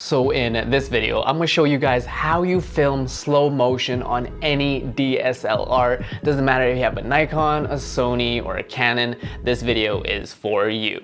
So in this video, I'm gonna show you guys how you film slow motion on any DSLR. Doesn't matter if you have a Nikon, a Sony, or a Canon, this video is for you.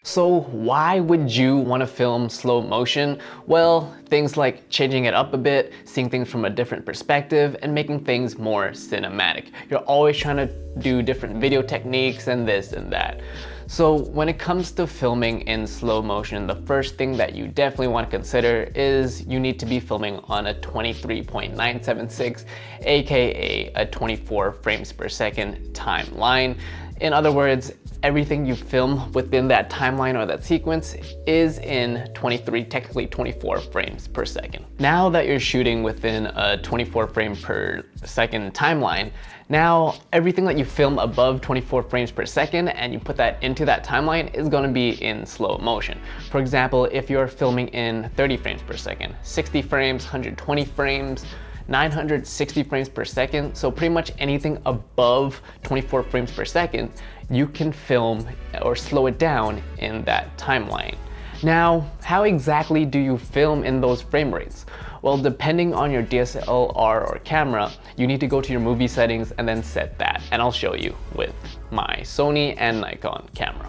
So why would you want to film slow motion? Well, things like changing it up a bit, seeing things from a different perspective, and making things more cinematic. You're always trying to do different video techniques and this and that. So when it comes to filming in slow motion, the first thing that you definitely want to consider is you need to be filming on a 23.976, aka a 24 frames per second timeline. In other words, everything you film within that timeline or that sequence is in technically 24 frames per second. Now that you're shooting within a 24 frame per second timeline, now everything that you film above 24 frames per second and you put that into that timeline is going to be in slow motion. For example, if you're filming in 30 frames per second, 60 frames, 120 frames, 960 frames per second, so pretty much anything above 24 frames per second, you can film or slow it down in that timeline. Now, how exactly do you film in those frame rates? Well, depending on your DSLR or camera, you need to go to your movie settings and then set that. And I'll show you with my Sony and Nikon camera.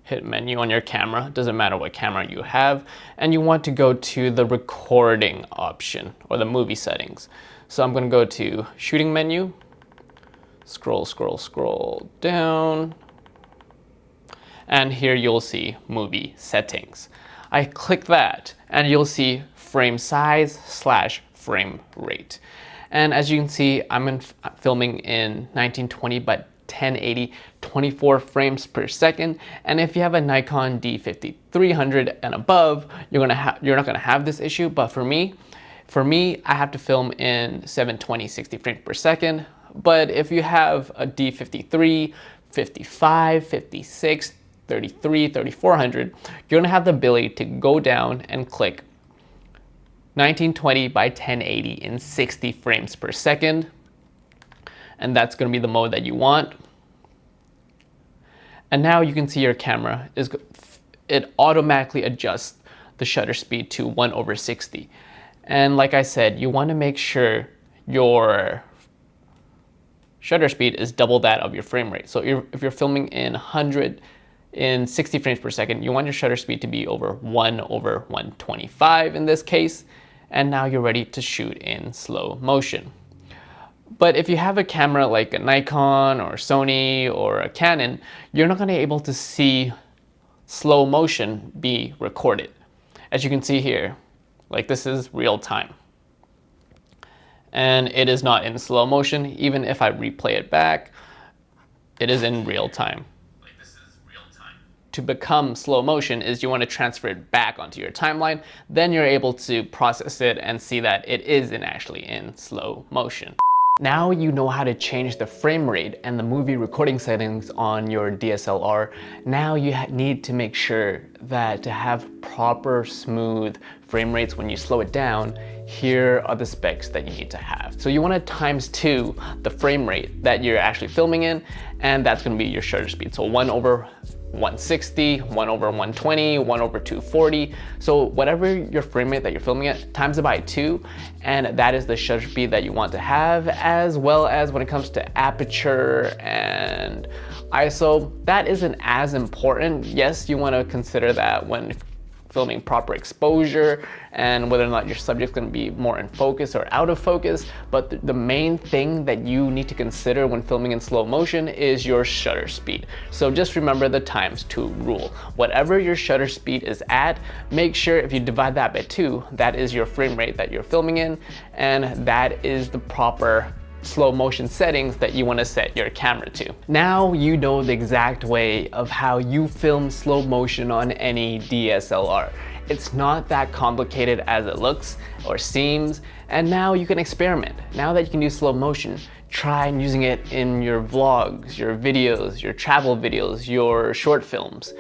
Hit menu on your camera, doesn't matter what camera you have, and you want to go to the recording option or the movie settings. So I'm gonna go to shooting menu, scroll down, and here you'll see movie settings. I click that and you'll see frame size / frame rate. And as you can see, I'm filming in 1920 by 1080, 24 frames per second. And if you have a Nikon D5300 and above, you're not gonna have this issue. But for me, I have to film in 720, 60 frames per second. But if you have a D53, 55, 56, 33, 3400, you're gonna have the ability to go down and click 1920 by 1080 in 60 frames per second. And that's gonna be the mode that you want. And now you can see your camera it automatically adjusts the shutter speed to 1/60. And like I said, you wanna make sure your shutter speed is double that of your frame rate. So if you're filming in 60 frames per second, you want your shutter speed to be over 1/125 in this case. And now you're ready to shoot in slow motion. But if you have a camera like a Nikon or Sony or a Canon, you're not going to be able to see slow motion be recorded. As you can see here, like this is real time. And it is not in slow motion. Even if I replay it back, it is in real time. To become slow motion is you want to transfer it back onto your timeline. Then you're able to process it and see that it is actually in slow motion. Now you know how to change the frame rate and the movie recording settings on your DSLR. Now you need to make sure that to have proper smooth frame rates when you slow it down, here are the specs that you need to have. So you want to ×2 the frame rate that you're actually filming in, and that's going to be your shutter speed. So 1/160, 1/120, 1/240. So whatever your frame rate that you're filming at, times it by 2, and that is the shutter speed that you want to have, as well as when it comes to aperture and ISO, that isn't as important. Yes, you want to consider that when filming proper exposure and whether or not your subject's going to be more in focus or out of focus. But the main thing that you need to consider when filming in slow motion is your shutter speed. So just remember the ×2 rule. Whatever your shutter speed is at, make sure if you divide that by 2, that is your frame rate that you're filming in, and that is the proper slow motion settings that you want to set your camera to. Now you know the exact way of how you film slow motion on any DSLR. It's not that complicated as it looks or seems, and now you can experiment. Now that you can do slow motion, try using it in your vlogs, your videos, your travel videos, your short films.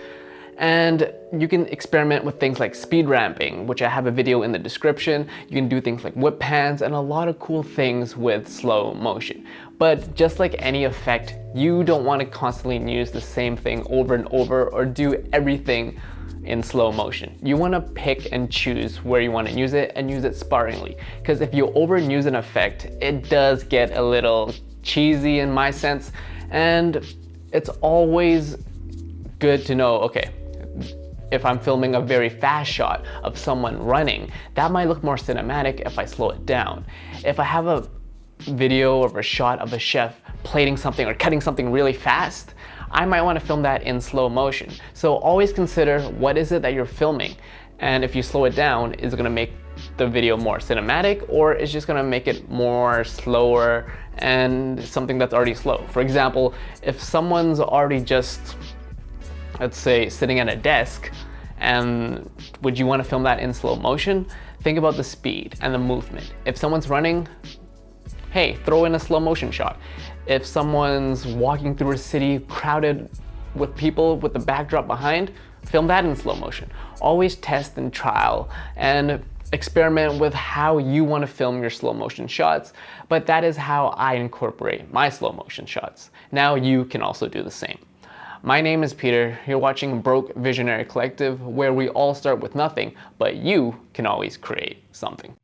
And you can experiment with things like speed ramping, which I have a video in the description. You can do things like whip pans and a lot of cool things with slow motion. But just like any effect, you don't want to constantly use the same thing over and over or do everything in slow motion. You want to pick and choose where you want to use it and use it sparingly. Because if you overuse an effect, it does get a little cheesy in my sense. And it's always good to know, okay, if I'm filming a very fast shot of someone running, that might look more cinematic if I slow it down. If I have a video or a shot of a chef plating something or cutting something really fast, I might want to film that in slow motion. So always consider what is it that you're filming, and if you slow it down, is it going to make the video more cinematic, or is just going to make it more slower and something that's already slow. For example, if someone's already just, let's say, sitting at a desk, and would you want to film that in slow motion? Think about the speed and the movement. If someone's running, hey, throw in a slow motion shot. If someone's walking through a city crowded with people with the backdrop behind, film that in slow motion. Always test and trial and experiment with how you want to film your slow motion shots, but that is how I incorporate my slow motion shots. Now you can also do the same. My name is Peter, you're watching Broke Visionary Collective, where we all start with nothing, but you can always create something.